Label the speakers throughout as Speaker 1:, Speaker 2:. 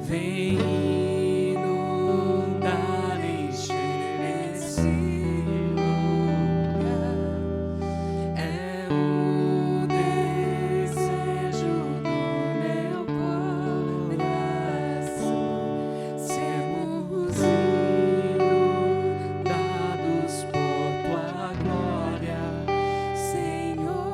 Speaker 1: vem inundar, encher esse lugar. É o desejo do meu coração, sermos inundados por tua glória, Senhor.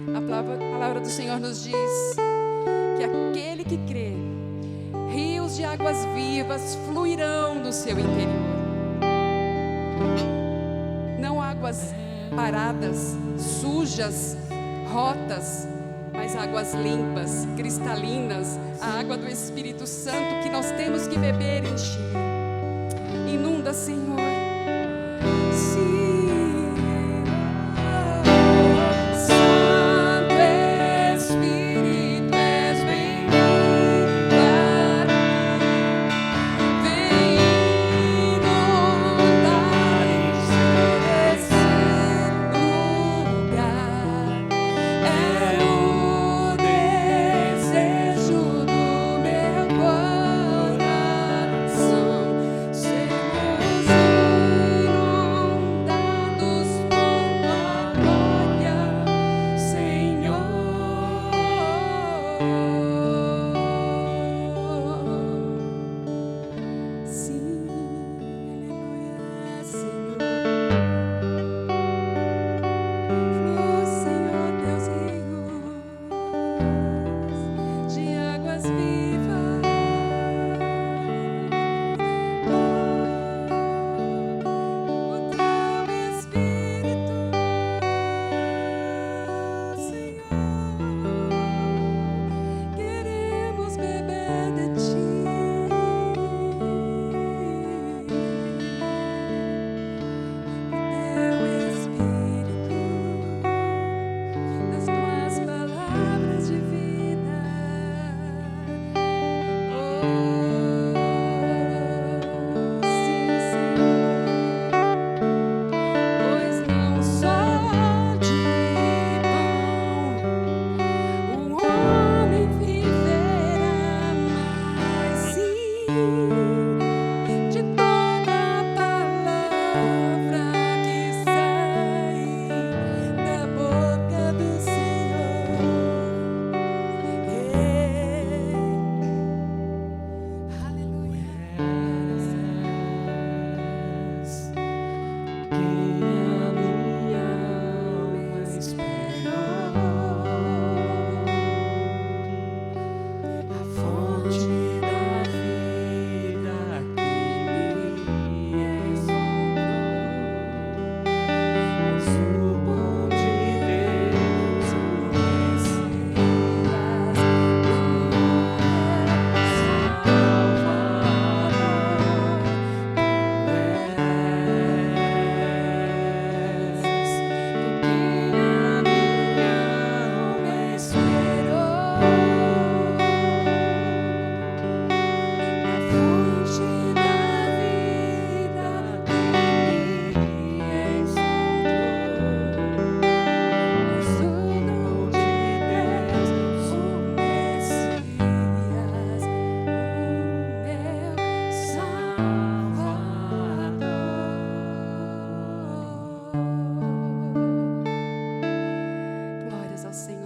Speaker 1: A palavra do Senhor nos diz que aquele que crê, rios de águas vivas fluirão no seu interior. Não águas paradas, sujas, rotas, mas águas limpas, cristalinas, a água do Espírito Santo que nós temos que beber e encher. Inunda, Senhor. Sim.
Speaker 2: Sermos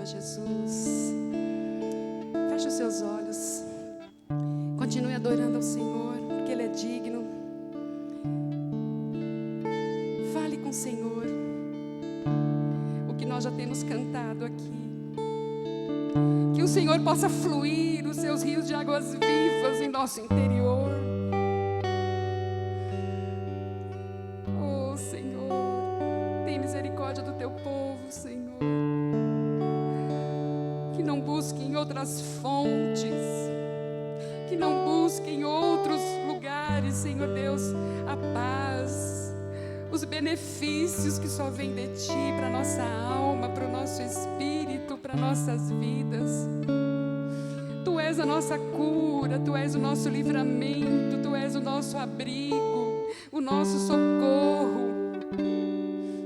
Speaker 1: Senhor Jesus. Feche os seus olhos. Continue adorando ao Senhor, porque Ele é digno. Fale com o Senhor o que nós já temos cantado aqui. Que o Senhor possa fluir os seus rios de águas vivas em nosso interior. Oh, Senhor, tem misericórdia do teu povo, Senhor. Que não busquem outras fontes, que não busquem outros lugares, Senhor Deus, a paz, os benefícios que só vêm de Ti para a nossa alma, para o nosso espírito, para nossas vidas. Tu és a nossa cura, Tu és o nosso livramento, Tu és o nosso abrigo, o nosso socorro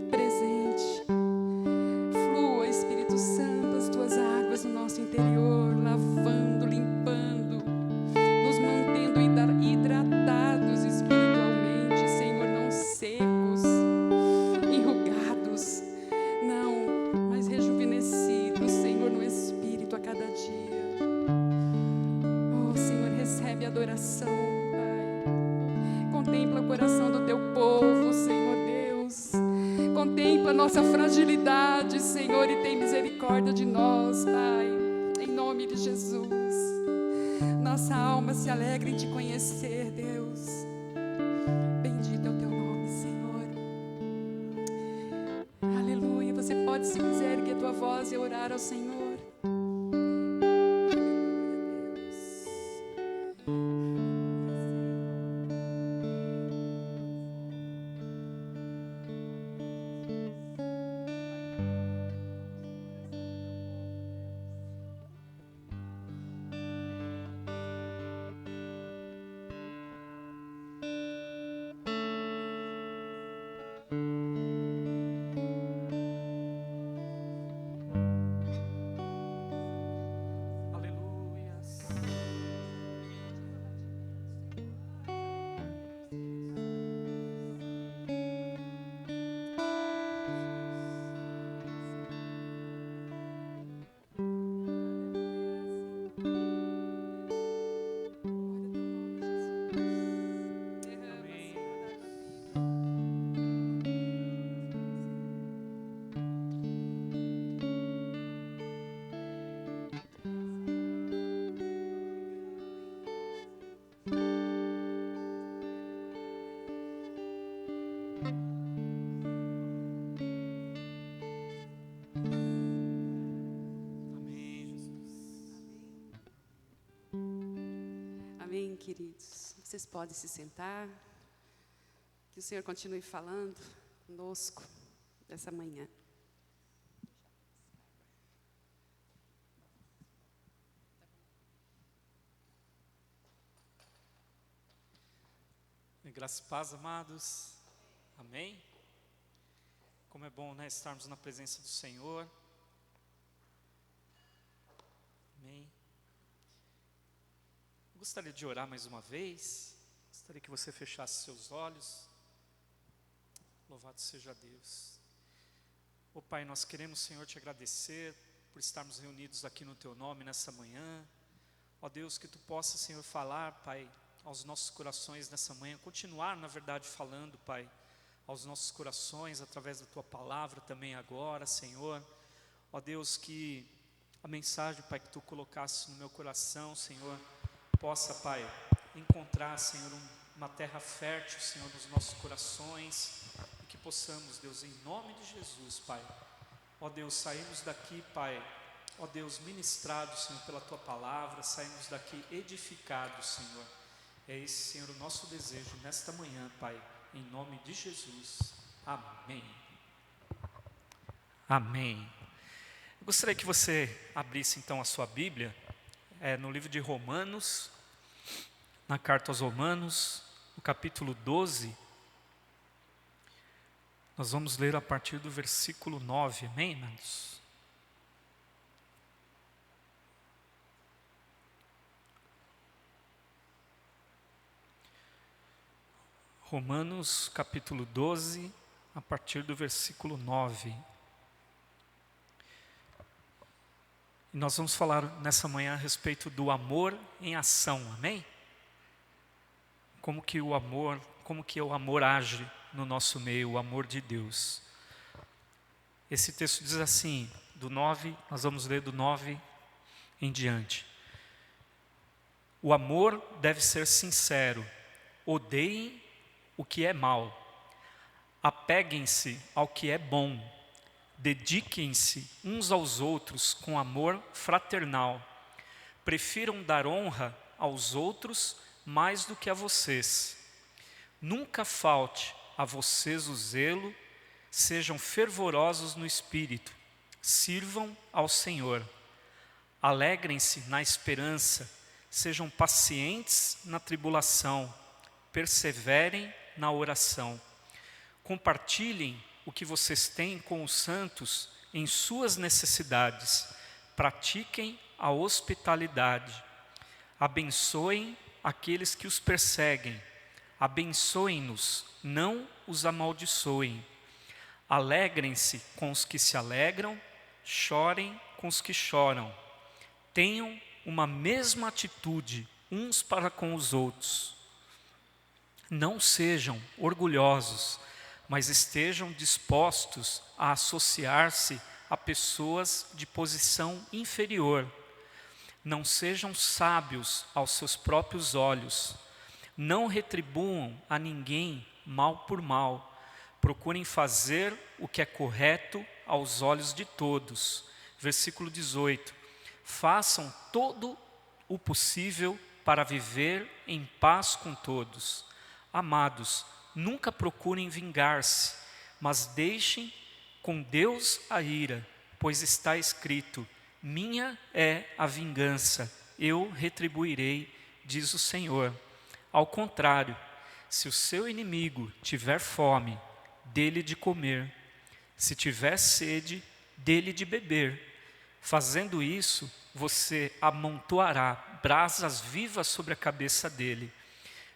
Speaker 1: presente. Flua, Espírito Santo, as Tuas águas no nosso interior, lavando, limpando, nos mantendo hidratados espiritualmente, Senhor, não secos, enrugados, não, mas rejuvenescidos, Senhor, no Espírito a cada dia. Oh, Senhor, recebe a adoração, Pai. Contempla o coração do Teu povo, Senhor Deus. Contempla a nossa fragilidade, Senhor, e tem misericórdia de nós, Pai. Em nome de Jesus. Nossa alma se alegra em Te conhecer, Deus. Bendito é o Teu nome, Senhor. Aleluia. Você pode, se quiser, erguer a tua voz e orar ao Senhor. Amém, queridos. Vocês podem se sentar. Que o Senhor continue falando conosco nessa manhã.
Speaker 2: Graça e paz, amados. Amém. Como é bom, né, estarmos na presença do Senhor. Amém. Eu gostaria de orar mais uma vez. Gostaria que você fechasse seus olhos. Louvado seja Deus. Ó Pai, nós queremos, Senhor, te agradecer por estarmos reunidos aqui no Teu nome nessa manhã. Ó Deus, que Tu possa, Senhor, falar, Pai, aos nossos corações nessa manhã, continuar, na verdade, falando, Pai, aos nossos corações, através da Tua palavra também agora, Senhor. Ó Deus, que a mensagem, Pai, que Tu colocasse no meu coração, Senhor, possa, Pai, encontrar, Senhor, uma terra fértil, Senhor, nos nossos corações, e que possamos, Deus, em nome de Jesus, Pai, ó Deus, sairmos daqui, Pai, ó Deus, ministrados, Senhor, pela Tua palavra, sairmos daqui edificados, Senhor. É esse, Senhor, o nosso desejo nesta manhã, Pai, em nome de Jesus. Amém. Amém. Eu gostaria que você abrisse então a sua Bíblia, no livro de Romanos, na carta aos Romanos, no capítulo 12. Nós vamos ler a partir do versículo 9, amém, irmãos? Romanos capítulo 12, a partir do versículo 9. E nós vamos falar nessa manhã a respeito do amor em ação, amém? Como que o amor age no nosso meio, o amor de Deus. Esse texto diz assim, do 9, nós vamos ler do 9 em diante. O amor deve ser sincero, odeiem o que é mal, apeguem-se ao que é bom, dediquem-se uns aos outros com amor fraternal, prefiram dar honra aos outros mais do que a vocês. Nunca falte a vocês o zelo, sejam fervorosos no espírito, sirvam ao Senhor. Alegrem-se na esperança, sejam pacientes na tribulação, perseverem na oração. Compartilhem o que vocês têm com os santos em suas necessidades. Pratiquem a hospitalidade. Abençoem aqueles que os perseguem. Abençoem-nos, não os amaldiçoem. Alegrem-se com os que se alegram, chorem com os que choram. Tenham uma mesma atitude uns para com os outros. Não sejam orgulhosos, mas estejam dispostos a associar-se a pessoas de posição inferior. Não sejam sábios aos seus próprios olhos. Não retribuam a ninguém mal por mal. Procurem fazer o que é correto aos olhos de todos. Versículo 18. Façam todo o possível para viver em paz com todos. Amados, nunca procurem vingar-se, mas deixem com Deus a ira, pois está escrito: minha é a vingança, eu retribuirei, diz o Senhor. Ao contrário, se o seu inimigo tiver fome, dê-lhe de comer. Se tiver sede, dê-lhe de beber. Fazendo isso, você amontoará brasas vivas sobre a cabeça dele.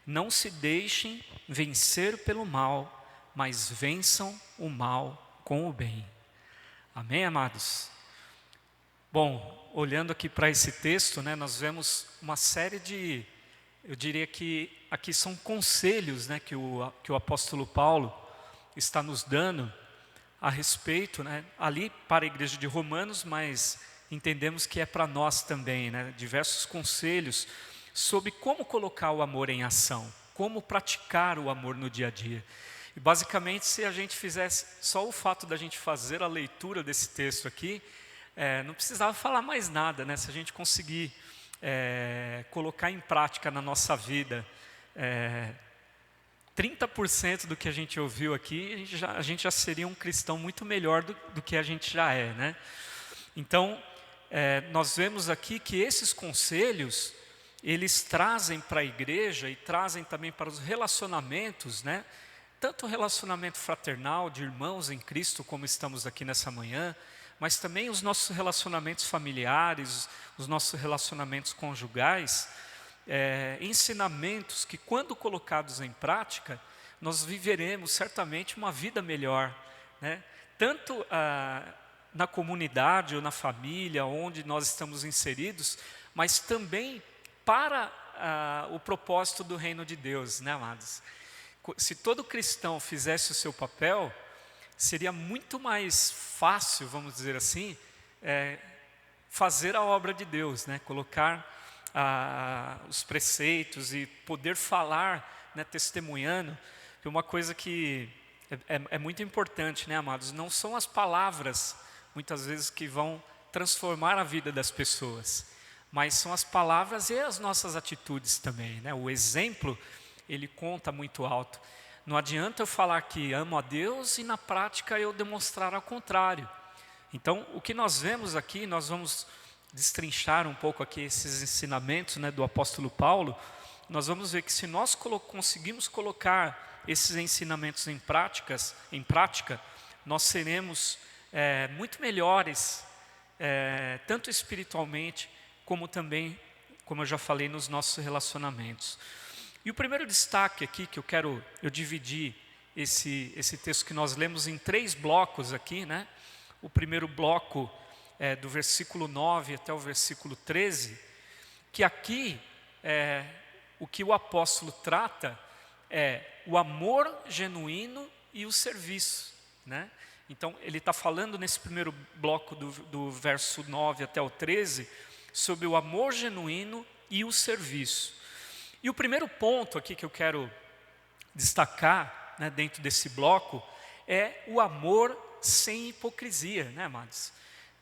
Speaker 2: Não se deixem vencer pelo mal, mas vençam o mal com o bem. Amém, amados? Bom, olhando aqui para esse texto, né, nós vemos uma série de, eu diria que aqui são conselhos, né, que o apóstolo Paulo está nos dando a respeito, né, ali para a igreja de Romanos, mas entendemos que é para nós também, né, diversos conselhos sobre como colocar o amor em ação, como praticar o amor no dia a dia. E basicamente, se a gente fizesse só o fato da gente fazer a leitura desse texto aqui, não precisava falar mais nada, né? Se a gente conseguir colocar em prática na nossa vida 30% do que a gente ouviu aqui, a gente já seria um cristão muito melhor do que a gente já é, né? Então, nós vemos aqui que esses conselhos, eles trazem para a igreja e trazem também para os relacionamentos, né? Tanto o relacionamento fraternal de irmãos em Cristo, como estamos aqui nessa manhã, mas também os nossos relacionamentos familiares, os nossos relacionamentos conjugais, ensinamentos que, quando colocados em prática, nós viveremos certamente uma vida melhor, né? Tanto na comunidade ou na família onde nós estamos inseridos, mas também para o propósito do reino de Deus, né, amados? Se todo cristão fizesse o seu papel, seria muito mais fácil, vamos dizer assim, fazer a obra de Deus, né? Colocar os preceitos e poder falar, né, testemunhando, que uma coisa que é muito importante, né, amados? Não são as palavras, muitas vezes, que vão transformar a vida das pessoas, mas são as palavras e as nossas atitudes também, né? O exemplo, ele conta muito alto. Não adianta eu falar que amo a Deus e na prática eu demonstrar ao contrário. Então, o que nós vemos aqui, nós vamos destrinchar um pouco aqui esses ensinamentos, né, do apóstolo Paulo. Nós vamos ver que se nós conseguimos colocar esses ensinamentos em prática, nós seremos muito melhores, tanto espiritualmente, como também, como eu já falei, nos nossos relacionamentos. E o primeiro destaque aqui que eu dividi esse texto que nós lemos em 3 blocos aqui, né? O primeiro bloco do versículo 9 até o versículo 13, que aqui o que o apóstolo trata é o amor genuíno e o serviço, né? Então, ele está falando nesse primeiro bloco do verso 9 até o 13, sobre o amor genuíno e o serviço. E o primeiro ponto aqui que eu quero destacar, né, dentro desse bloco, é o amor sem hipocrisia, né, amados?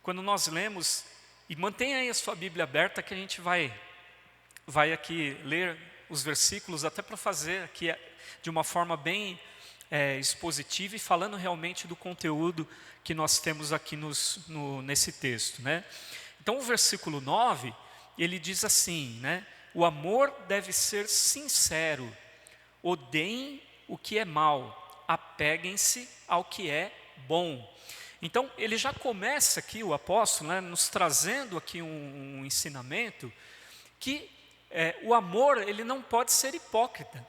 Speaker 2: Quando nós lemos, e mantenha aí a sua Bíblia aberta, que a gente vai aqui ler os versículos, até para fazer aqui de uma forma bem expositiva e falando realmente do conteúdo que nós temos aqui nesse texto, né? Então o versículo 9, ele diz assim, né? O amor deve ser sincero, odeiem o que é mal, apeguem-se ao que é bom. Então ele já começa aqui, o apóstolo, né, nos trazendo aqui um ensinamento que o amor, ele não pode ser hipócrita,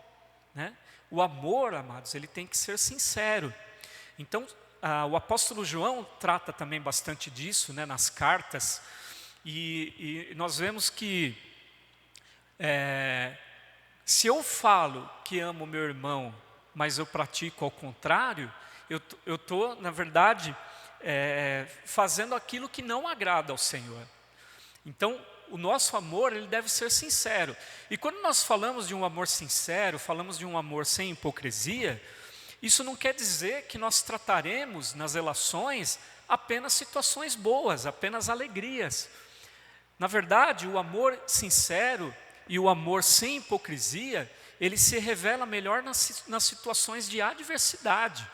Speaker 2: né? O amor, amados, ele tem que ser sincero. Então, o apóstolo João trata também bastante disso, né, nas cartas, e nós vemos que se eu falo que amo meu irmão, mas eu pratico ao contrário, eu estou, na verdade, fazendo aquilo que não agrada ao Senhor. Então, o nosso amor, ele deve ser sincero. E quando nós falamos de um amor sincero, falamos de um amor sem hipocrisia, isso não quer dizer que nós trataremos nas relações apenas situações boas, apenas alegrias. Na verdade, o amor sincero e o amor sem hipocrisia, ele se revela melhor nas situações de adversidade.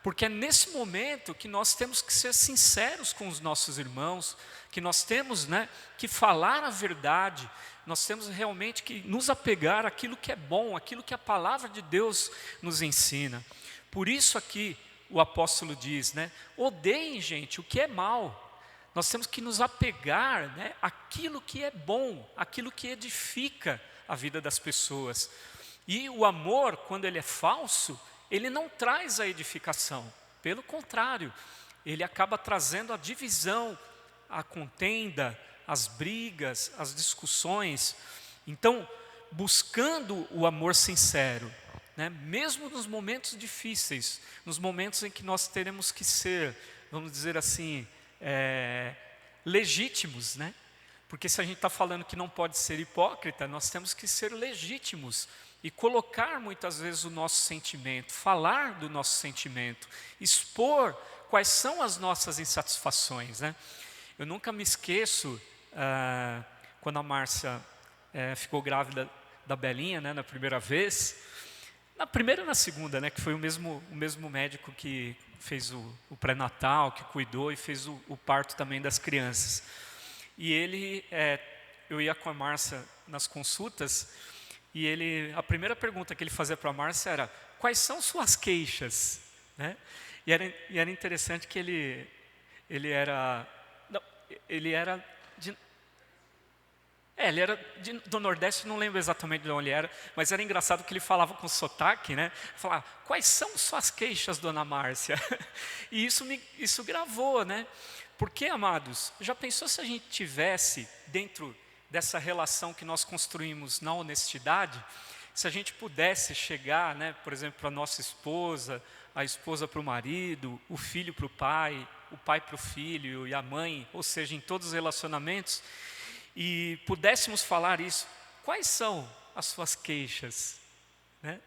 Speaker 2: Porque é nesse momento que nós temos que ser sinceros com os nossos irmãos, que nós temos, né, que falar a verdade, nós temos realmente que nos apegar àquilo que é bom, àquilo que a palavra de Deus nos ensina. Por isso aqui o apóstolo diz, né, odeiem, gente, o que é mal. Nós temos que nos apegar, né, àquilo que é bom, àquilo que edifica a vida das pessoas. E o amor, quando ele é falso, ele não traz a edificação, pelo contrário, ele acaba trazendo a divisão, a contenda, as brigas, as discussões. Então, buscando o amor sincero, né, mesmo nos momentos difíceis, nos momentos em que nós teremos que ser, vamos dizer assim, legítimos, né? Porque se a gente está falando que não pode ser hipócrita, nós temos que ser legítimos e colocar muitas vezes o nosso sentimento, falar do nosso sentimento, expor quais são as nossas insatisfações, né? Eu nunca me esqueço quando a Márcia ficou grávida da Belinha, né, na primeira vez, na primeira e na segunda, né, que foi o mesmo médico que fez o pré-natal, que cuidou e fez o parto também das crianças. E eu ia com a Márcia nas consultas, e a primeira pergunta que ele fazia para a Márcia era: quais são suas queixas? Né? E era interessante que ele era do Nordeste, não lembro exatamente de onde ele era, mas era engraçado que ele falava com sotaque, né? Falava: quais são suas queixas, dona Márcia? E isso gravou, né? Porque, amados, já pensou se a gente tivesse dentro dessa relação que nós construímos na honestidade, se a gente pudesse chegar, né, por exemplo, para a nossa esposa, a esposa para o marido, o filho para o pai para o filho e a mãe, ou seja, em todos os relacionamentos, e pudéssemos falar isso: quais são as suas queixas? Né?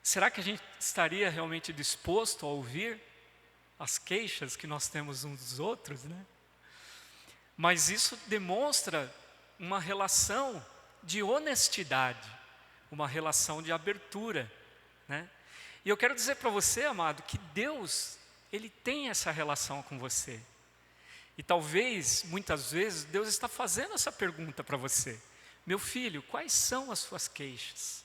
Speaker 2: Será que a gente estaria realmente disposto a ouvir as queixas que nós temos uns dos outros, né? Mas isso demonstra uma relação de honestidade, uma relação de abertura, né? E eu quero dizer para você, amado, que Deus, Ele tem essa relação com você. E talvez, muitas vezes, Deus está fazendo essa pergunta para você: meu filho, quais são as suas queixas?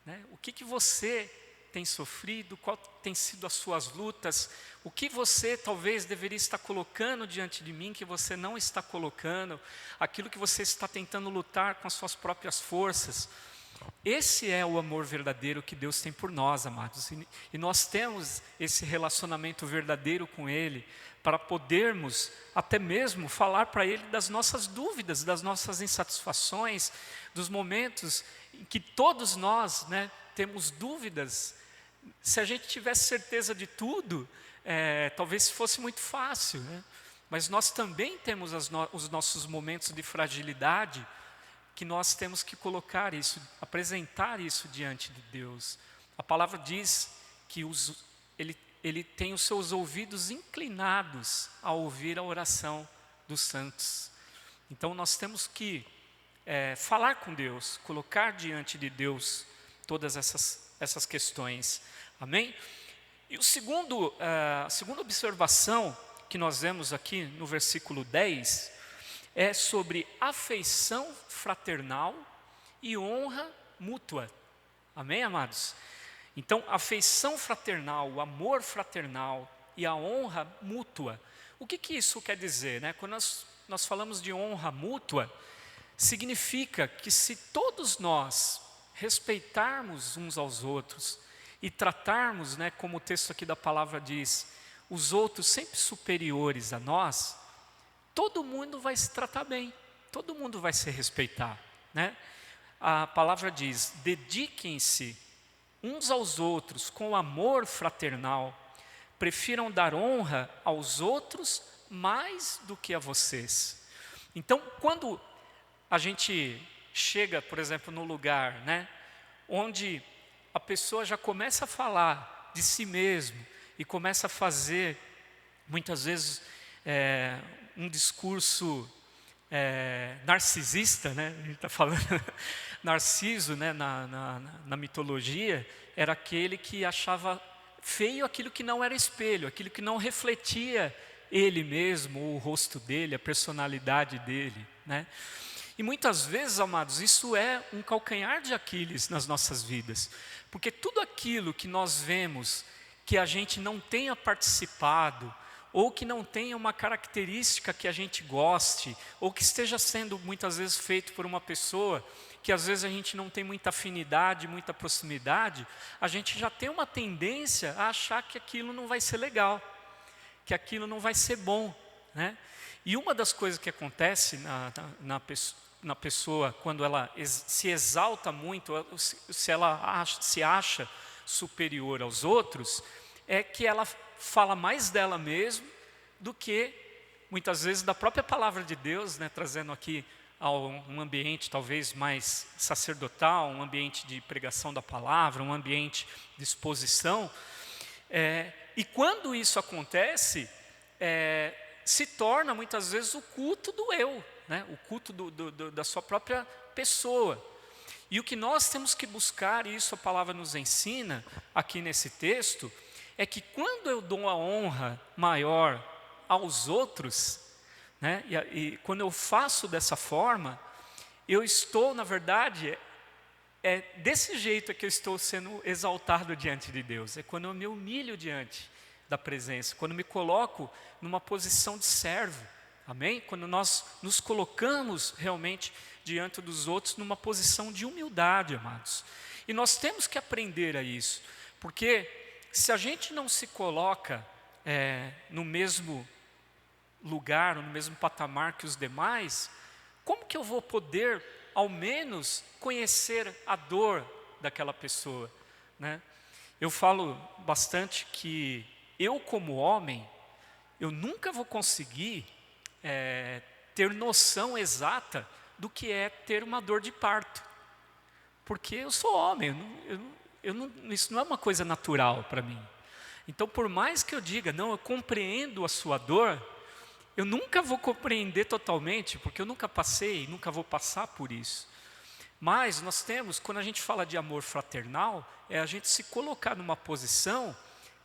Speaker 2: Né? O que você tem sofrido, qual tem sido as suas lutas, o que você talvez deveria estar colocando diante de mim que você não está colocando, aquilo que você está tentando lutar com as suas próprias forças. Esse é o amor verdadeiro que Deus tem por nós, amados, e nós temos esse relacionamento verdadeiro com Ele, para podermos até mesmo falar para Ele das nossas dúvidas, das nossas insatisfações, dos momentos em que todos nós, né, temos dúvidas. Se a gente tivesse certeza de tudo, talvez fosse muito fácil, né? Mas nós também temos os nossos momentos de fragilidade, que nós temos que colocar isso, apresentar isso diante de Deus. A palavra diz que Ele tem os seus ouvidos inclinados a ouvir a oração dos santos. Então nós temos que falar com Deus, colocar diante de Deus todas essas questões. Amém? E a segunda observação que nós vemos aqui no versículo 10 é sobre afeição fraternal e honra mútua. Amém, amados? Então, afeição fraternal, o amor fraternal e a honra mútua. O que isso quer dizer, né? Quando nós falamos de honra mútua, significa que se todos nós respeitarmos uns aos outros e tratarmos, né, como o texto aqui da palavra diz, os outros sempre superiores a nós, todo mundo vai se tratar bem, todo mundo vai se respeitar, né? A palavra diz: dediquem-se uns aos outros com amor fraternal, prefiram dar honra aos outros mais do que a vocês. Então, quando a gente chega, por exemplo, no lugar, né, onde a pessoa já começa a falar de si mesmo e começa a fazer, muitas vezes, um discurso narcisista, né? A gente está falando, Narciso, né, na mitologia, era aquele que achava feio aquilo que não era espelho, aquilo que não refletia ele mesmo, o rosto dele, a personalidade dele, né? E muitas vezes, amados, isso é um calcanhar de Aquiles nas nossas vidas, porque tudo aquilo que nós vemos que a gente não tenha participado, ou que não tenha uma característica que a gente goste, ou que esteja sendo muitas vezes feito por uma pessoa que às vezes a gente não tem muita afinidade, muita proximidade, a gente já tem uma tendência a achar que aquilo não vai ser legal, que aquilo não vai ser bom, né? E uma das coisas que acontece na pessoa, quando ela se exalta muito, se ela se acha superior aos outros, é que ela fala mais dela mesma do que, muitas vezes, da própria palavra de Deus, né, trazendo aqui um ambiente talvez mais sacerdotal, um ambiente de pregação da palavra, um ambiente de exposição. E quando isso acontece, se torna muitas vezes o culto do eu, né, o culto da sua própria pessoa. E o que nós temos que buscar, e isso a palavra nos ensina aqui nesse texto, é que quando eu dou a honra maior aos outros, né, e quando eu faço dessa forma, eu estou, na verdade, desse jeito que eu estou sendo exaltado diante de Deus. É quando eu me humilho diante da presença, quando me coloco numa posição de servo. Amém? Quando nós nos colocamos realmente diante dos outros numa posição de humildade, amados. E nós temos que aprender a isso, porque se a gente não se coloca no mesmo lugar, no mesmo patamar que os demais, como que eu vou poder, ao menos, conhecer a dor daquela pessoa, né? Eu falo bastante que eu, como homem, eu nunca vou conseguir ter noção exata do que é ter uma dor de parto, porque eu sou homem, isso não é uma coisa natural para mim. Então, por mais que eu diga, não, eu compreendo a sua dor, eu nunca vou compreender totalmente, porque eu nunca passei, nunca vou passar por isso. Mas nós temos, quando a gente fala de amor fraternal, é a gente se colocar numa posição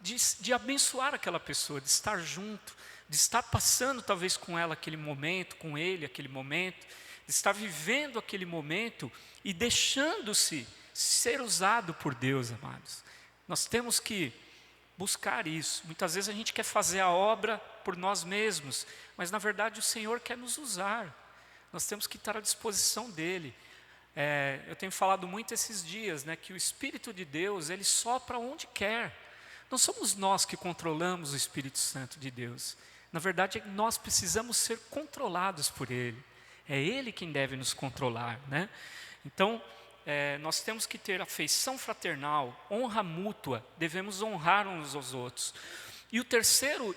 Speaker 2: de abençoar aquela pessoa, de estar junto, de estar passando talvez com ela aquele momento, com ele aquele momento, de estar vivendo aquele momento e deixando-se ser usado por Deus, amados. Nós temos que buscar isso. Muitas vezes a gente quer fazer a obra por nós mesmos, mas na verdade o Senhor quer nos usar. Nós temos que estar à disposição dEle. Eu tenho falado muito esses dias, né, que o Espírito de Deus, Ele sopra onde quer. Não somos nós que controlamos o Espírito Santo de Deus. Na verdade, nós precisamos ser controlados por Ele. É Ele quem deve nos controlar, né? Então, nós temos que ter afeição fraternal, honra mútua, devemos honrar uns aos outros. E o terceiro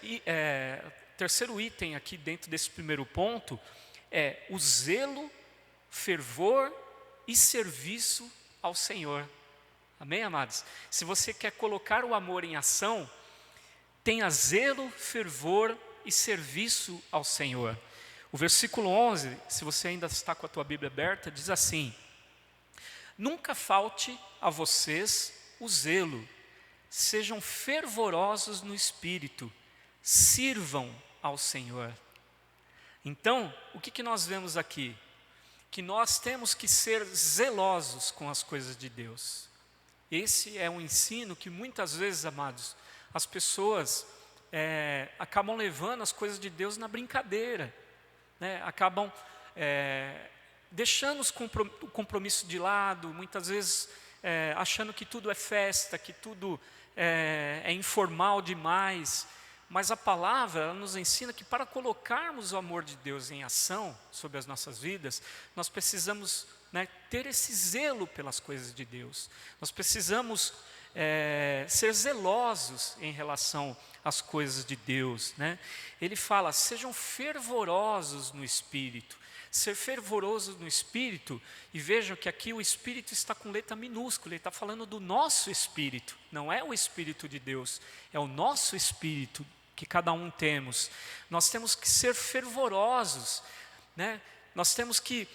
Speaker 2: item aqui dentro desse primeiro ponto é o zelo, fervor e serviço ao Senhor. Amém, amados? Se você quer colocar o amor em ação, tenha zelo, fervor e serviço ao Senhor. O versículo 11, se você ainda está com a tua Bíblia aberta, diz assim: nunca falte a vocês o zelo, sejam fervorosos no Espírito, sirvam ao Senhor. Então, o que nós vemos aqui? Que nós temos que ser zelosos com as coisas de Deus. Esse é um ensino que muitas vezes, amados, as pessoas acabam levando as coisas de Deus na brincadeira, né? Acabam deixando o compromisso de lado, muitas vezes achando que tudo é festa, que tudo é informal demais. Mas a palavra ela nos ensina que para colocarmos o amor de Deus em ação sobre as nossas vidas, nós precisamos, né, ter esse zelo pelas coisas de Deus. Nós precisamos ser zelosos em relação às coisas de Deus, né? Ele fala, sejam fervorosos no Espírito. Ser fervoroso no Espírito, e vejam que aqui o Espírito está com letra minúscula, ele está falando do nosso Espírito, não é o Espírito de Deus, é o nosso Espírito que cada um temos. Nós temos que ser fervorosos, né? Nós temos que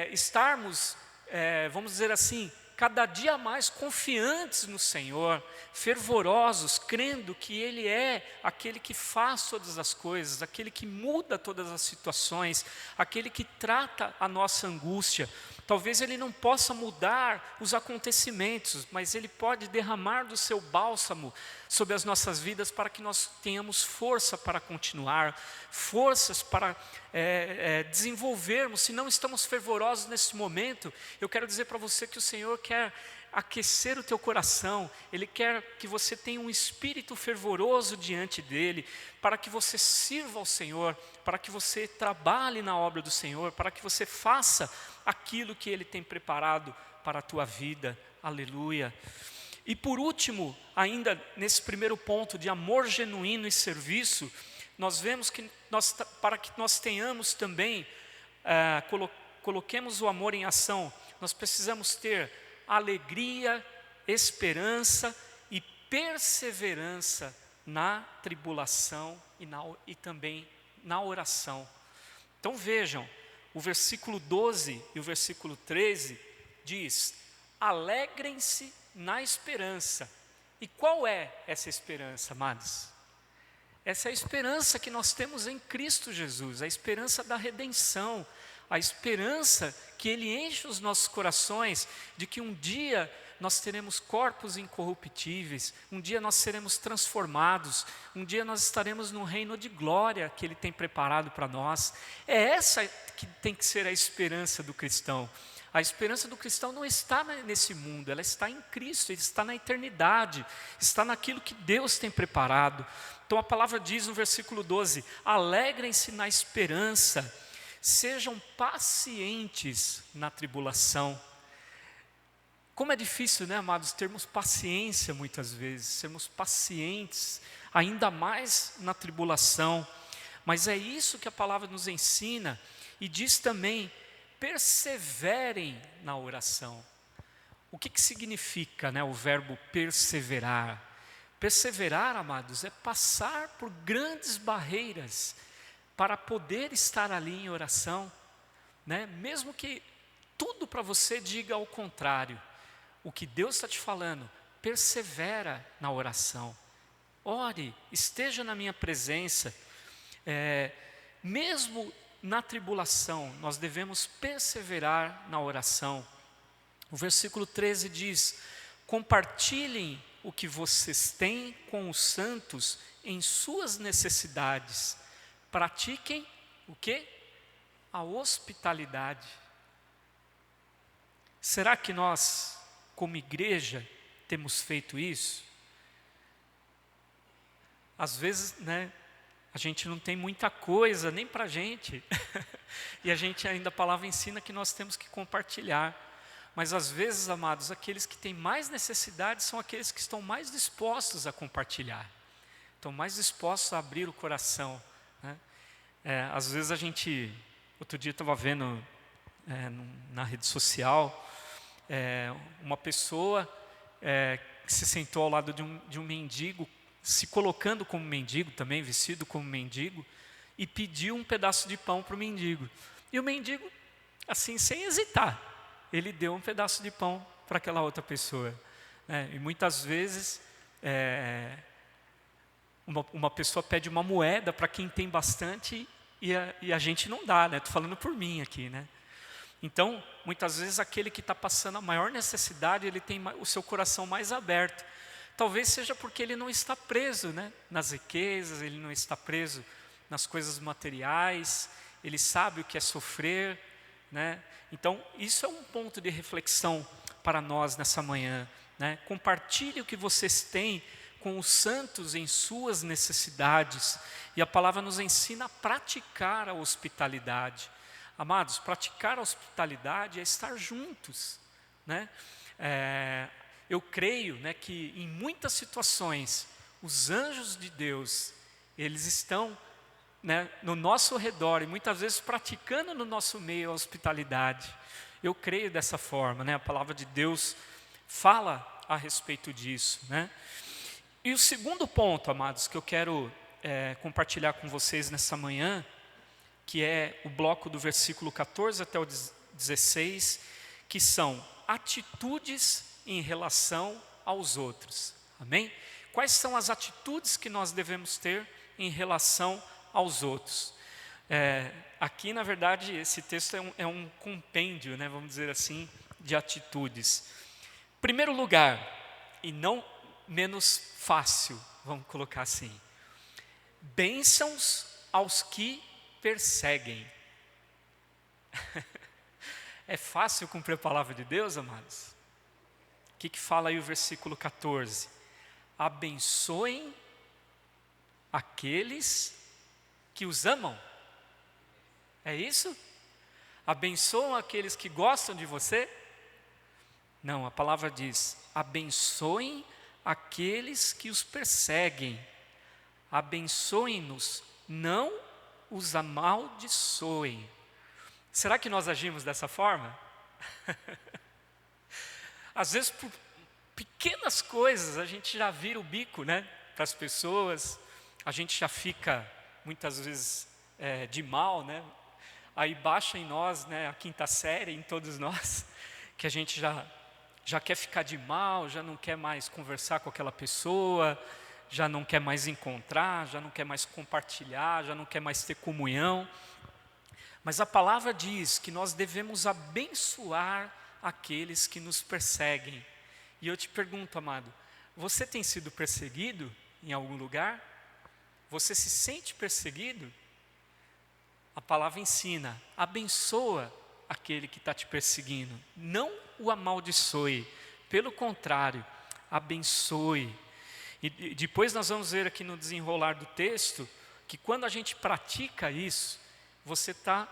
Speaker 2: estarmos, vamos dizer assim, cada dia mais confiantes no Senhor, fervorosos, crendo que Ele é aquele que faz todas as coisas, aquele que muda todas as situações, aquele que trata a nossa angústia. Talvez Ele não possa mudar os acontecimentos, mas Ele pode derramar do seu bálsamo sobre as nossas vidas para que nós tenhamos força para continuar, forças para desenvolvermos. Se não estamos fervorosos nesse momento, eu quero dizer para você que o Senhor quer aquecer o teu coração, Ele quer que você tenha um espírito fervoroso diante dEle, para que você sirva ao Senhor, para que você trabalhe na obra do Senhor, para que você faça aquilo que Ele tem preparado para a tua vida. Aleluia. E por último, ainda nesse primeiro ponto de amor genuíno e serviço, nós vemos que para que nós tenhamos também, coloquemos o amor em ação, nós precisamos ter alegria, esperança e perseverança na tribulação e também na oração. Então vejam, o versículo 12 e o versículo 13 diz: alegrem-se na esperança. E qual é essa esperança, amados? Essa é a esperança que nós temos em Cristo Jesus, a esperança da redenção, a esperança que Ele enche os nossos corações, de que um dia nós teremos corpos incorruptíveis, um dia nós seremos transformados, um dia nós estaremos no reino de glória que Ele tem preparado para nós. É essa que tem que ser a esperança do cristão. A esperança do cristão não está nesse mundo, ela está em Cristo, está na eternidade, está naquilo que Deus tem preparado. Então a palavra diz no versículo 12, alegrem-se na esperança, sejam pacientes na tribulação. Como é difícil, né, amados, termos paciência muitas vezes, sermos pacientes, ainda mais na tribulação. Mas é isso que a palavra nos ensina, e diz também, perseverem na oração. O que significa, né, o verbo perseverar? Perseverar, amados, é passar por grandes barreiras para poder estar ali em oração, né? Mesmo que tudo para você diga ao contrário, o que Deus está te falando, persevera na oração, ore, esteja na minha presença, mesmo na tribulação, nós devemos perseverar na oração. O versículo 13 diz, compartilhem o que vocês têm com os santos em suas necessidades, pratiquem o quê? A hospitalidade. Será que nós, como igreja, temos feito isso? Às vezes, né, A gente não tem muita coisa, nem para a gente. E a palavra ensina que nós temos que compartilhar. Mas às vezes, amados, aqueles que têm mais necessidade são aqueles que estão mais dispostos a compartilhar. Estão mais dispostos a abrir o coração, né? Às vezes outro dia eu estava vendo na rede social, uma pessoa que se sentou ao lado de um mendigo, se colocando como mendigo também, vestido como mendigo, e pediu um pedaço de pão para o mendigo. E o mendigo, assim, sem hesitar, ele deu um pedaço de pão para aquela outra pessoa. E muitas vezes, uma pessoa pede uma moeda para quem tem bastante e a gente não dá, né? Estou falando por mim aqui, né? Então, muitas vezes, aquele que está passando a maior necessidade, ele tem o seu coração mais aberto. Talvez seja porque ele não está preso, né, nas riquezas, ele não está preso nas coisas materiais, ele sabe o que é sofrer, né? Então, isso é um ponto de reflexão para nós nessa manhã, né? Compartilhe o que vocês têm com os santos em suas necessidades. E a palavra nos ensina a praticar a hospitalidade. Amados, praticar a hospitalidade é estar juntos, né? Eu creio, né, que em muitas situações, os anjos de Deus, eles estão, né, no nosso redor e muitas vezes praticando no nosso meio a hospitalidade. Eu creio dessa forma, né? A palavra de Deus fala a respeito disso, né? E o segundo ponto, amados, que eu quero compartilhar com vocês nessa manhã, que é o bloco do versículo 14 até o 16, que são atitudes em relação aos outros. Amém? Quais são as atitudes que nós devemos ter em relação aos outros? Aqui, na verdade, esse texto é um compêndio, né, vamos dizer assim, de atitudes. Primeiro lugar, e não menos fácil, vamos colocar assim: bênçãos aos que perseguem. É fácil cumprir a palavra de Deus, amados? O que fala aí o versículo 14? Abençoem aqueles que os amam. É isso? Abençoam aqueles que gostam de você? Não, a palavra diz: abençoem aqueles que os perseguem. Abençoem-nos, não os amaldiçoem. Será que nós agimos dessa forma? Às vezes, por pequenas coisas, a gente já vira o bico, né, para as pessoas, a gente já fica, muitas vezes, de mal, né? Aí baixa em nós, né, a quinta série, em todos nós, que a gente já quer ficar de mal, já não quer mais conversar com aquela pessoa, já não quer mais encontrar, já não quer mais compartilhar, já não quer mais ter comunhão. Mas a palavra diz que nós devemos abençoar aqueles que nos perseguem. E eu te pergunto, amado, você tem sido perseguido em algum lugar? Você se sente perseguido? A palavra ensina: abençoa aquele que está te perseguindo, não o amaldiçoe, pelo contrário, abençoe. E depois nós vamos ver aqui no desenrolar do texto, que quando a gente pratica isso, você está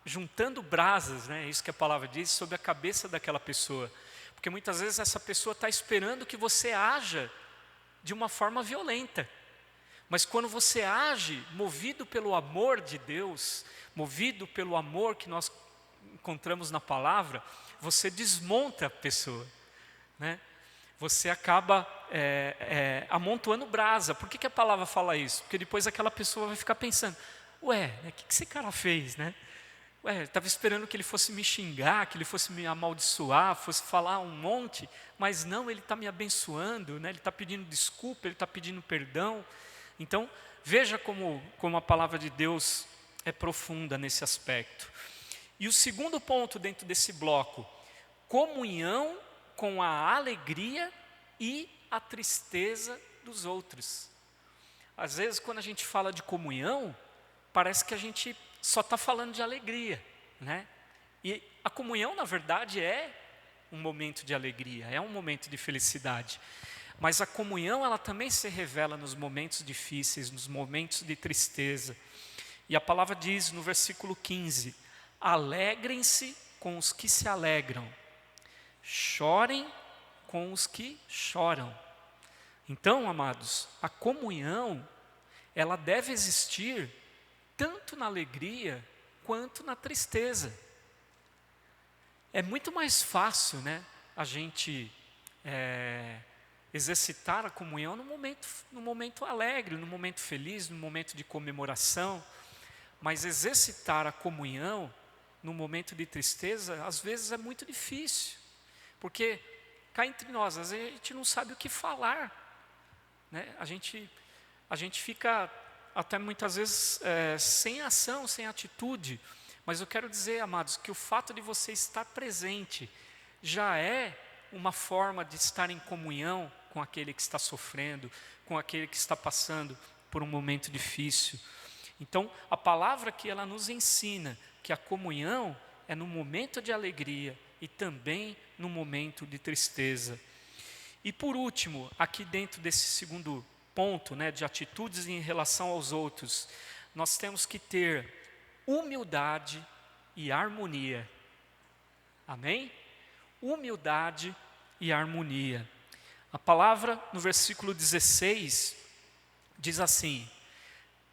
Speaker 2: juntando brasas, né? É isso que a palavra diz, sobre a cabeça daquela pessoa. Porque muitas vezes essa pessoa está esperando que você haja de uma forma violenta. Mas quando você age movido pelo amor de Deus, movido pelo amor que nós encontramos na palavra, você desmonta a pessoa, né? Você acaba amontoando brasa. Por que a palavra fala isso? Porque depois aquela pessoa vai ficar pensando: ué, o que esse cara fez, né? Ué, eu estava esperando que ele fosse me xingar, que ele fosse me amaldiçoar, fosse falar um monte, mas não, ele está me abençoando, né? Ele está pedindo desculpa, ele está pedindo perdão. Então, veja como a palavra de Deus é profunda nesse aspecto. E o segundo ponto dentro desse bloco: comunhão com a alegria e a tristeza dos outros. Às vezes, quando a gente fala de comunhão, parece que a gente só está falando de alegria, né? E a comunhão, na verdade, é um momento de alegria, é um momento de felicidade. Mas a comunhão, ela também se revela nos momentos difíceis, nos momentos de tristeza. E a palavra diz no versículo 15: alegrem-se com os que se alegram, chorem com os que choram. Então, amados, a comunhão, ela deve existir tanto na alegria quanto na tristeza. É muito mais fácil, né, a gente exercitar a comunhão no momento alegre, no momento feliz, no momento de comemoração. Mas exercitar a comunhão no momento de tristeza, às vezes é muito difícil. Porque, cá entre nós, às vezes a gente não sabe o que falar, né? A gente fica até muitas vezes sem ação, sem atitude. Mas eu quero dizer, amados, que o fato de você estar presente já é uma forma de estar em comunhão com aquele que está sofrendo, com aquele que está passando por um momento difícil. Então, a palavra que ela nos ensina que a comunhão é no momento de alegria e também no momento de tristeza. E por último, aqui dentro desse segundo ponto, né, de atitudes em relação aos outros, nós temos que ter humildade e harmonia. Amém? Humildade e harmonia. A palavra no versículo 16 diz assim: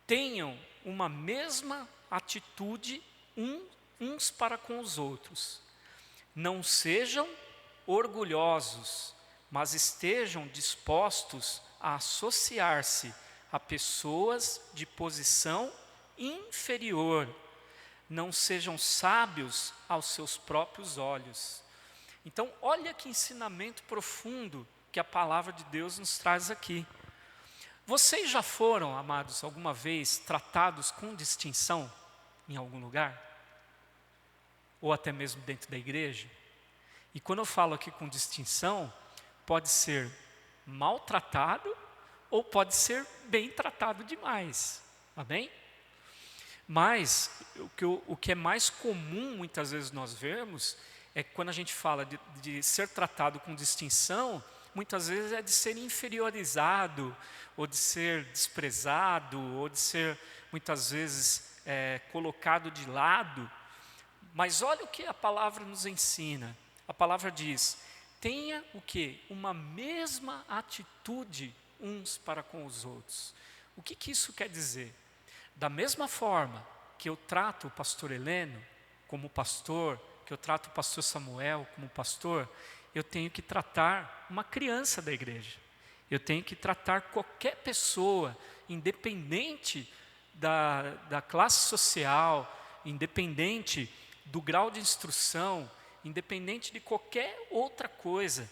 Speaker 2: tenham uma mesma atitude uns para com os outros. Não sejam orgulhosos, mas estejam dispostos a associar-se a pessoas de posição inferior. Não sejam sábios aos seus próprios olhos. Então, olha que ensinamento profundo que a palavra de Deus nos traz aqui. Vocês já foram, amados, alguma vez tratados com distinção em algum lugar? Ou até mesmo dentro da igreja? E quando eu falo aqui com distinção, pode ser maltratado ou pode ser bem tratado demais. Amém? Mas o que é mais comum muitas vezes nós vermos é que quando a gente fala de ser tratado com distinção, muitas vezes é de ser inferiorizado, ou de ser desprezado, ou de ser muitas vezes colocado de lado. Mas olha o que a palavra nos ensina. A palavra diz: tenha o quê? Uma mesma atitude uns para com os outros. O que isso quer dizer? Da mesma forma que eu trato o pastor Heleno como pastor, que eu trato o pastor Samuel como pastor, eu tenho que tratar uma criança da igreja. Eu tenho que tratar qualquer pessoa, independente da classe social, independente do grau de instrução, independente de qualquer outra coisa.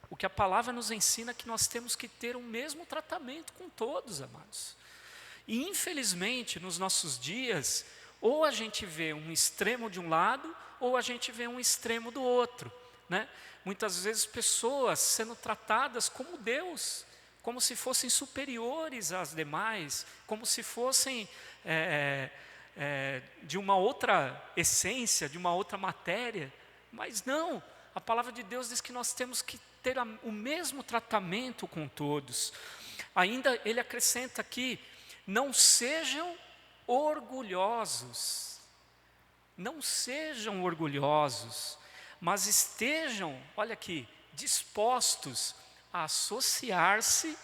Speaker 2: O que a palavra nos ensina é que nós temos que ter o mesmo tratamento com todos, amados. E infelizmente, nos nossos dias, ou a gente vê um extremo de um lado, ou a gente vê um extremo do outro, né? Muitas vezes pessoas sendo tratadas como Deus, como se fossem superiores às demais, como se fossem de uma outra essência, de uma outra matéria. Mas não, a palavra de Deus diz que nós temos que ter o mesmo tratamento com todos. Ainda ele acrescenta aqui: não sejam orgulhosos. Não sejam orgulhosos, mas estejam, olha aqui, dispostos a associar-se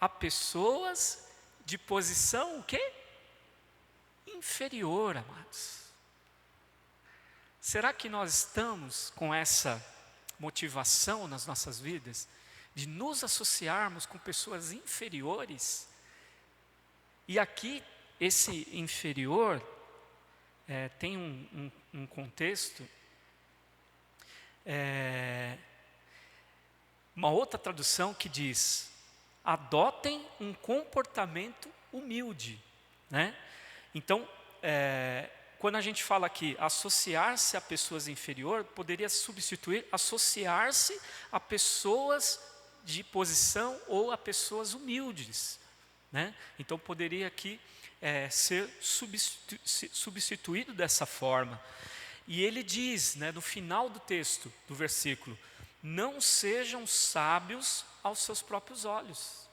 Speaker 2: a pessoas de posição, o quê? Inferior, amados. Será que nós estamos com essa motivação nas nossas vidas, de nos associarmos com pessoas inferiores? E aqui, esse inferior, tem um contexto. Uma outra tradução que diz: adotem um comportamento humilde, né? Então, quando a gente fala aqui associar-se a pessoas inferiores, poderia substituir associar-se a pessoas de posição ou a pessoas humildes, né? Então poderia aqui ser substituído dessa forma. E ele diz, né, no final do texto, do versículo: não sejam sábios aos seus próprios olhos.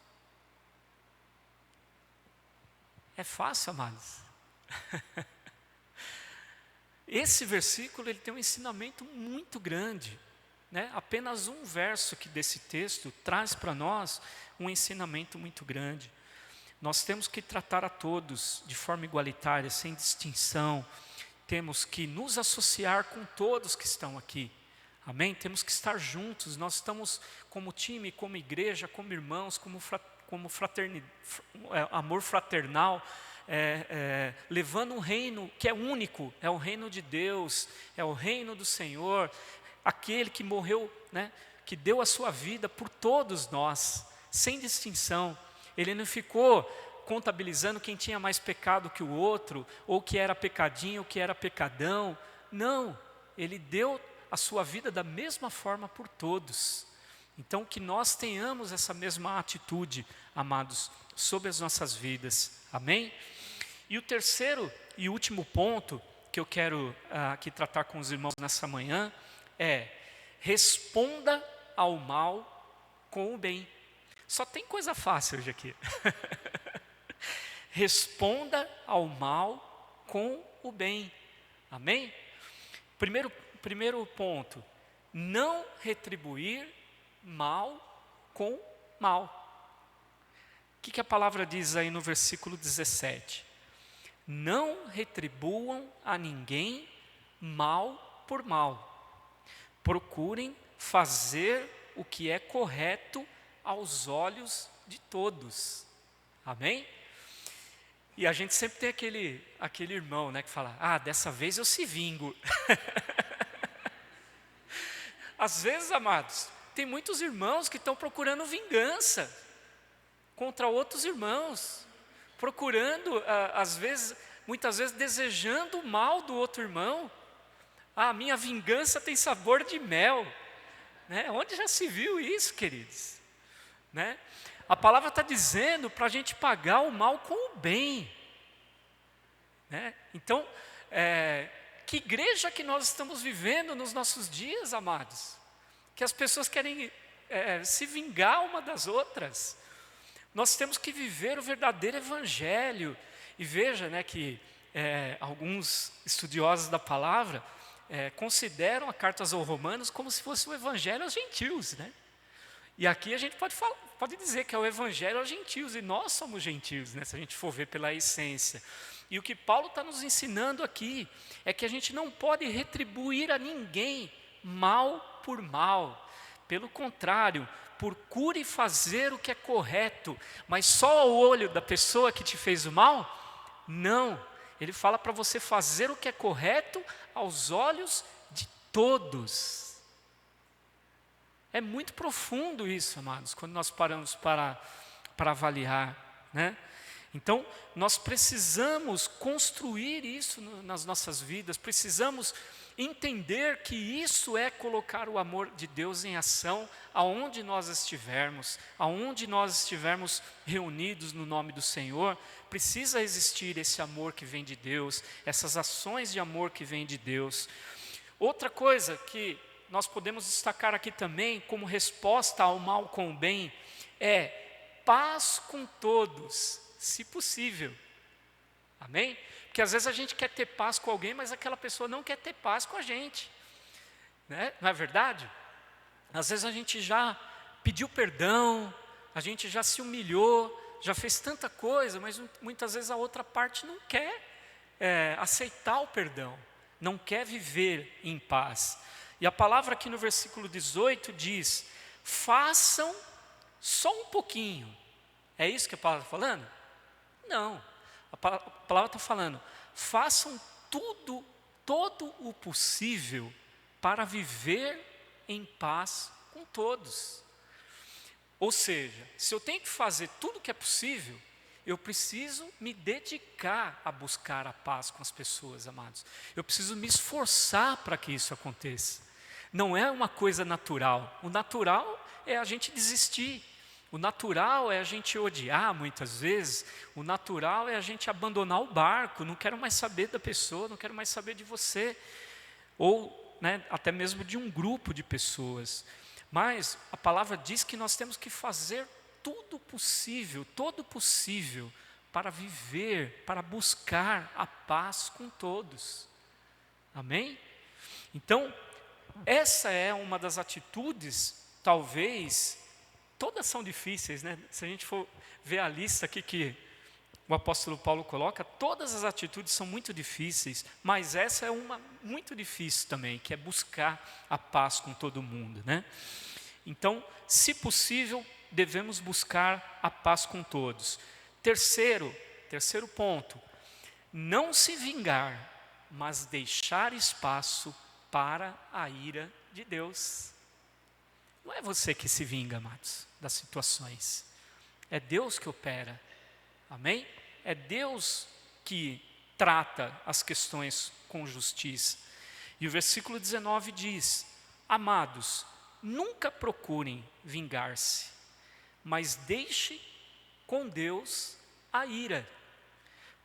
Speaker 2: É fácil, amados. Esse versículo ele tem um ensinamento muito grande, né? Apenas um verso aqui desse texto traz para nós um ensinamento muito grande. Nós temos que tratar a todos de forma igualitária, sem distinção. Temos que nos associar com todos que estão aqui. Amém? Temos que estar juntos. Nós estamos como time, como igreja, como irmãos, como amor fraternal, levando um reino que é único, é o reino de Deus, é o reino do Senhor, aquele que morreu, né, que deu a sua vida por todos nós, sem distinção. Ele não ficou contabilizando quem tinha mais pecado que o outro, ou que era pecadinho, ou que era pecadão. Não, ele deu a sua vida da mesma forma por todos. Então, que nós tenhamos essa mesma atitude, amados, sobre as nossas vidas. Amém? E o terceiro e último ponto que eu quero aqui tratar com os irmãos nessa manhã é: responda ao mal com o bem. Só tem coisa fácil hoje aqui. Responda ao mal com o bem. Amém? Primeiro ponto: não retribuir mal com mal. O que a palavra diz aí no versículo 17? Não retribuam a ninguém mal por mal. Procurem fazer o que é correto aos olhos de todos. Amém? E a gente sempre tem aquele irmão, né, que fala: dessa vez eu se vingo. Às vezes, amados, tem muitos irmãos que estão procurando vingança contra outros irmãos, procurando, muitas vezes desejando o mal do outro irmão. Minha vingança tem sabor de mel, né? Onde já se viu isso, queridos? Né? A palavra está dizendo para a gente pagar o mal com o bem, né? Então, que igreja que nós estamos vivendo nos nossos dias, amados? Que as pessoas querem se vingar uma das outras. Nós temos que viver o verdadeiro evangelho. E veja, né, que alguns estudiosos da palavra consideram a carta aos Romanos como se fosse o evangelho aos gentios, né? E aqui a gente pode dizer que é o evangelho aos gentios, e nós somos gentios, né, se a gente for ver pela essência. E o que Paulo está nos ensinando aqui é que a gente não pode retribuir a ninguém mal por mal. Pelo contrário, procure fazer o que é correto, mas só ao olho da pessoa que te fez o mal? Não. Ele fala para você fazer o que é correto aos olhos de todos. É muito profundo isso, amados, quando nós paramos para avaliar, né? Então, nós precisamos construir isso nas nossas vidas, precisamos entender que isso é colocar o amor de Deus em ação aonde nós estivermos reunidos no nome do Senhor. Precisa existir esse amor que vem de Deus, essas ações de amor que vêm de Deus. Outra coisa que nós podemos destacar aqui também, como resposta ao mal com o bem, é paz com todos, se possível. Amém? Porque às vezes a gente quer ter paz com alguém, mas aquela pessoa não quer ter paz com a gente, né? Não é verdade? Às vezes a gente já pediu perdão, a gente já se humilhou, já fez tanta coisa, mas muitas vezes a outra parte não quer aceitar o perdão, não quer viver em paz. E a palavra aqui no versículo 18 diz: façam só um pouquinho. É isso que a palavra está falando? Não. A palavra está falando: façam todo o possível para viver em paz com todos. Ou seja, se eu tenho que fazer tudo o que é possível, eu preciso me dedicar a buscar a paz com as pessoas, amados. Eu preciso me esforçar para que isso aconteça. Não é uma coisa natural. O natural é a gente desistir. O natural é a gente odiar muitas vezes. O natural é a gente abandonar o barco. Não quero mais saber da pessoa, não quero mais saber de você. Ou, né, até mesmo de um grupo de pessoas. Mas a palavra diz que nós temos que fazer tudo possível, todo possível, para viver, para buscar a paz com todos. Amém? Então, essa é uma das atitudes, talvez, todas são difíceis, né? Se a gente for ver a lista aqui que o apóstolo Paulo coloca, todas as atitudes são muito difíceis, mas essa é uma muito difícil também, que é buscar a paz com todo mundo, né? Então, se possível, devemos buscar a paz com todos. Terceiro ponto, não se vingar, mas deixar espaço para a ira de Deus. Não é você que se vinga, amados, das situações. É Deus que opera. Amém? É Deus que trata as questões com justiça. E o versículo 19 diz: amados, nunca procurem vingar-se, mas deixe com Deus a ira,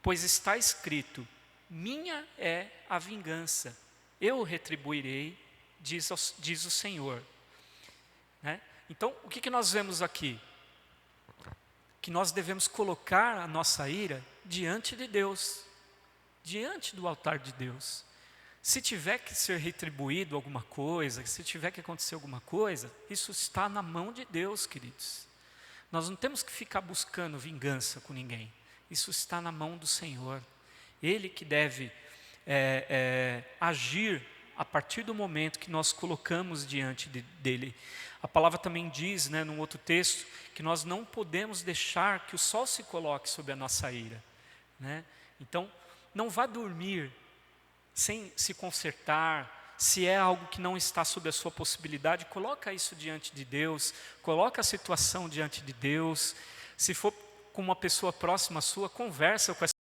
Speaker 2: pois está escrito: minha é a vingança, eu retribuirei, diz o Senhor. Né? Então, o que nós vemos aqui? Que nós devemos colocar a nossa ira diante de Deus, diante do altar de Deus. Se tiver que ser retribuído alguma coisa, se tiver que acontecer alguma coisa, isso está na mão de Deus, queridos. Nós não temos que ficar buscando vingança com ninguém. Isso está na mão do Senhor. Ele que deve agir a partir do momento que nós colocamos diante dele. A palavra também diz, né, num outro texto, que nós não podemos deixar que o sol se coloque sobre a nossa ira. Né? Então, não vá dormir sem se consertar. Se é algo que não está sob a sua possibilidade, coloca isso diante de Deus, coloca a situação diante de Deus. Se for com uma pessoa próxima sua, conversa com essa